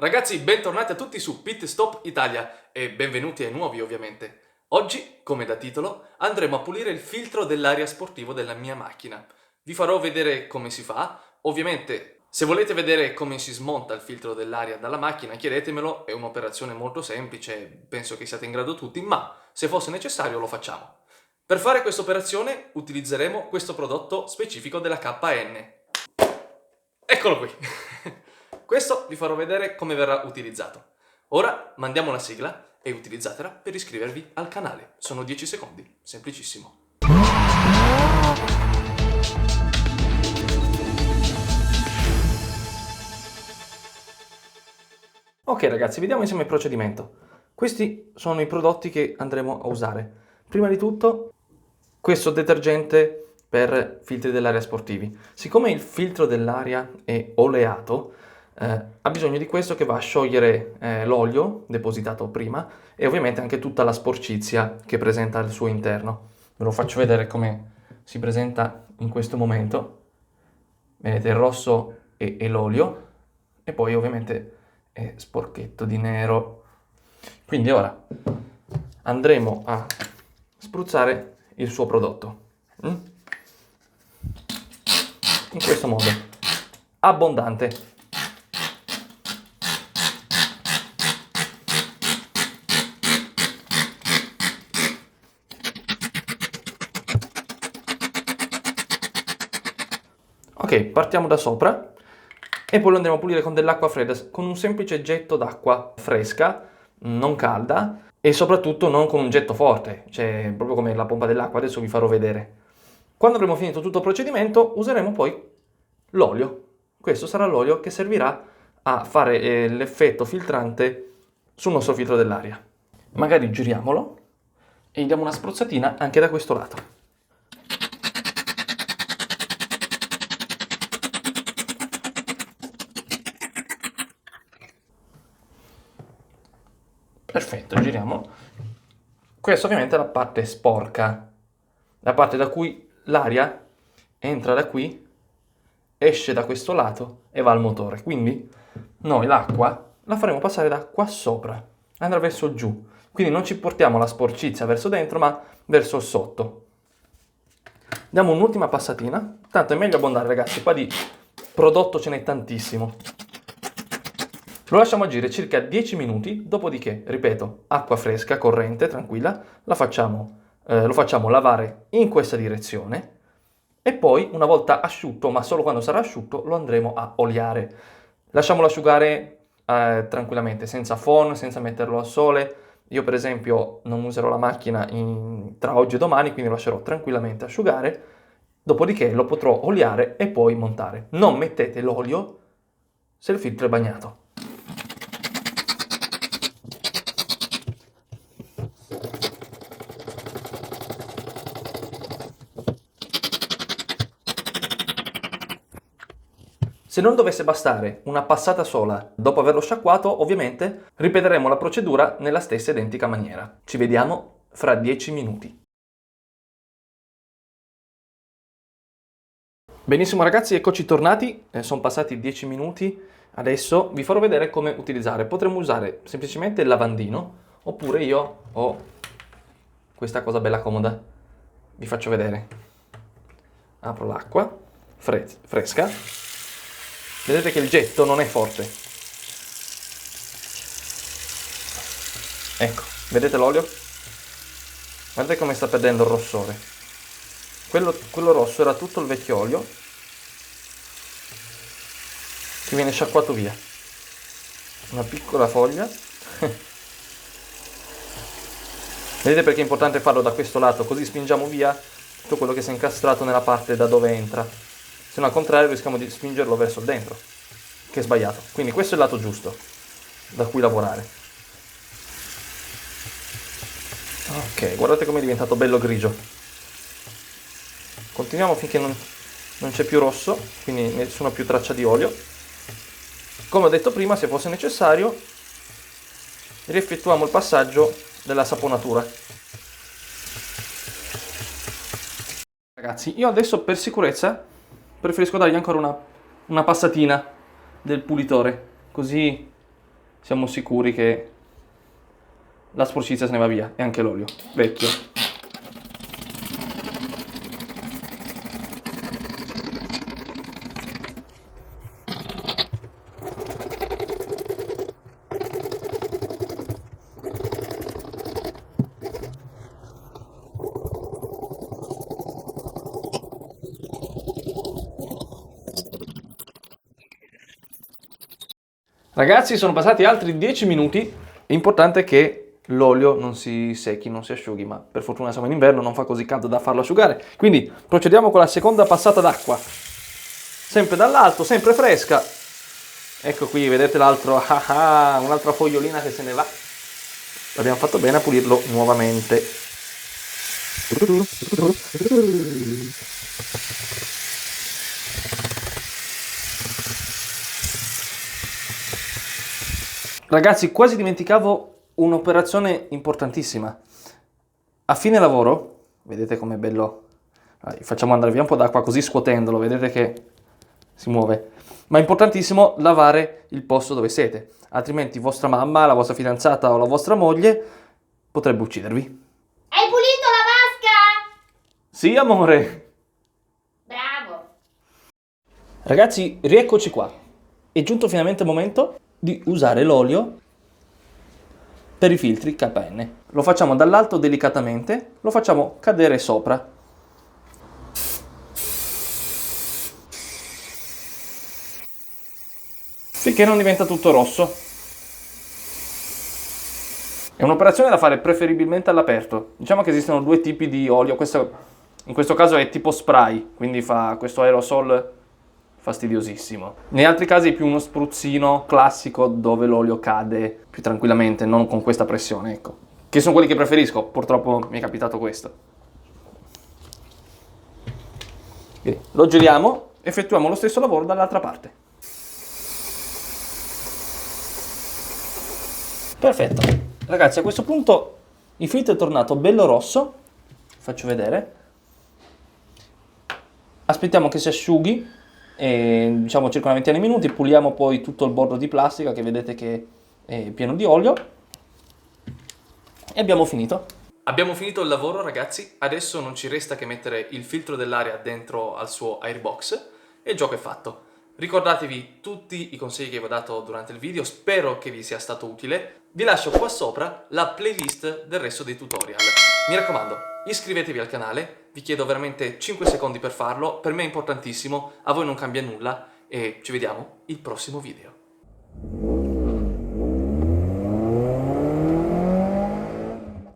Ragazzi, bentornati a tutti su Pit Stop Italia e benvenuti ai nuovi ovviamente. Oggi, come da titolo, andremo a pulire il filtro dell'aria sportivo della mia macchina. Vi farò vedere come si fa. Ovviamente, se volete vedere come si smonta il filtro dell'aria dalla macchina, chiedetemelo, è un'operazione molto semplice, penso che siate in grado tutti, ma se fosse necessario lo facciamo. Per fare questa operazione utilizzeremo questo prodotto specifico della KN. Eccolo qui! Questo vi farò vedere come verrà utilizzato. Ora mandiamo la sigla e utilizzatela per iscrivervi al canale. Sono 10 secondi, semplicissimo. Ok ragazzi, vediamo insieme il procedimento. Questi sono i prodotti che andremo a usare. Prima di tutto, questo detergente per filtri dell'aria sportivi. Siccome il filtro dell'aria è oleato, ha bisogno di questo che va a sciogliere l'olio depositato prima e ovviamente anche tutta la sporcizia che presenta al suo interno. Ve lo faccio vedere come si presenta in questo momento. Vedete, il rosso è l'olio e poi ovviamente è sporchetto di nero. Quindi ora andremo a spruzzare il suo prodotto in questo modo, abbondante. Ok, partiamo da sopra e poi lo andremo a pulire con dell'acqua fredda, con un semplice getto d'acqua fresca, non calda e soprattutto non con un getto forte, cioè proprio come la pompa dell'acqua, adesso vi farò vedere. Quando avremo finito tutto il procedimento useremo poi l'olio. Questo sarà l'olio che servirà a fare l'effetto filtrante sul nostro filtro dell'aria. Magari giriamolo e gli diamo una spruzzatina anche da questo lato. Perfetto, giriamo. Questa ovviamente è la parte sporca, la parte da cui l'aria entra da qui, esce da questo lato e va al motore. Quindi noi l'acqua la faremo passare da qua sopra, andrà verso giù. Quindi non ci portiamo la sporcizia verso dentro, ma verso il sotto. Diamo un'ultima passatina, tanto è meglio abbondare ragazzi, qua di prodotto ce n'è tantissimo. Lo lasciamo agire circa 10 minuti, dopodiché, ripeto, acqua fresca, corrente, tranquilla, lo facciamo lavare in questa direzione e poi, una volta asciutto, ma solo quando sarà asciutto, lo andremo a oliare. Lasciamolo asciugare tranquillamente, senza phon, senza metterlo al sole. Io per esempio non userò la macchina tra oggi e domani, quindi lo lascerò tranquillamente asciugare, dopodiché lo potrò oliare e poi montare. Non mettete l'olio se il filtro è bagnato. Se non dovesse bastare una passata sola dopo averlo sciacquato, ovviamente ripeteremo la procedura nella stessa identica maniera. Ci vediamo fra 10 minuti. Benissimo ragazzi, eccoci tornati, sono passati 10 minuti, adesso vi farò vedere come utilizzare. Potremmo usare semplicemente il lavandino, oppure io ho questa cosa bella comoda. Vi faccio vedere. Apro l'acqua fresca. Vedete che il getto non è forte. Ecco, vedete l'olio? Guardate come sta perdendo il rossore. Quello rosso era tutto il vecchio olio che viene sciacquato via. Una piccola foglia. Vedete perché è importante farlo da questo lato? Così spingiamo via tutto quello che si è incastrato nella parte da dove entra. Se no al contrario rischiamo di spingerlo verso il dentro, che è sbagliato. Quindi questo è il lato giusto da cui lavorare. Ok, guardate come è diventato bello grigio. Continuiamo finché non c'è più rosso, quindi nessuna più traccia di olio. Come ho detto prima, se fosse necessario, rieffettuiamo il passaggio della saponatura. Ragazzi, io adesso per sicurezza preferisco dargli ancora una passatina del pulitore, così siamo sicuri che la sporcizia se ne va via, e anche l'olio vecchio. Ragazzi, sono passati altri 10 minuti. È importante che l'olio non si secchi, non si asciughi, ma per fortuna siamo in inverno, non fa così caldo da farlo asciugare. Quindi procediamo con la seconda passata d'acqua. Sempre dall'alto, sempre fresca. Ecco qui, vedete l'altro, un'altra fogliolina che se ne va. Abbiamo fatto bene a pulirlo nuovamente. Ragazzi, quasi dimenticavo un'operazione importantissima. A fine lavoro, vedete com'è bello? Facciamo andare via un po' d'acqua così scuotendolo, vedete che si muove. Ma è importantissimo lavare il posto dove siete, altrimenti vostra mamma, la vostra fidanzata o la vostra moglie potrebbe uccidervi. Hai pulito la vasca? Sì, amore. Bravo. Ragazzi, rieccoci qua. È giunto finalmente il momento di usare l'olio per i filtri KN. Lo facciamo dall'alto delicatamente, lo facciamo cadere sopra. Finché non diventa tutto rosso. È un'operazione da fare preferibilmente all'aperto. Diciamo che esistono due tipi di olio, in questo caso è tipo spray, quindi fa questo aerosol fastidiosissimo. Negli altri casi è più uno spruzzino classico dove l'olio cade più tranquillamente, non con questa pressione, ecco. Che sono quelli che preferisco, purtroppo mi è capitato questo. Quindi lo giriamo, effettuiamo lo stesso lavoro dall'altra parte. Perfetto. Ragazzi, a questo punto il filtro è tornato bello rosso. Faccio vedere. Aspettiamo che si asciughi, diciamo circa una ventina di minuti, puliamo poi tutto il bordo di plastica che vedete che è pieno di olio e abbiamo finito. Abbiamo finito il lavoro, ragazzi. Adesso non ci resta che mettere il filtro dell'aria dentro al suo airbox e il gioco è fatto. Ricordatevi tutti i consigli che vi ho dato durante il video, spero che vi sia stato utile. Vi lascio qua sopra la playlist del resto dei tutorial. Mi raccomando, iscrivetevi al canale, vi chiedo veramente 5 secondi per farlo, per me è importantissimo, a voi non cambia nulla e ci vediamo il prossimo video.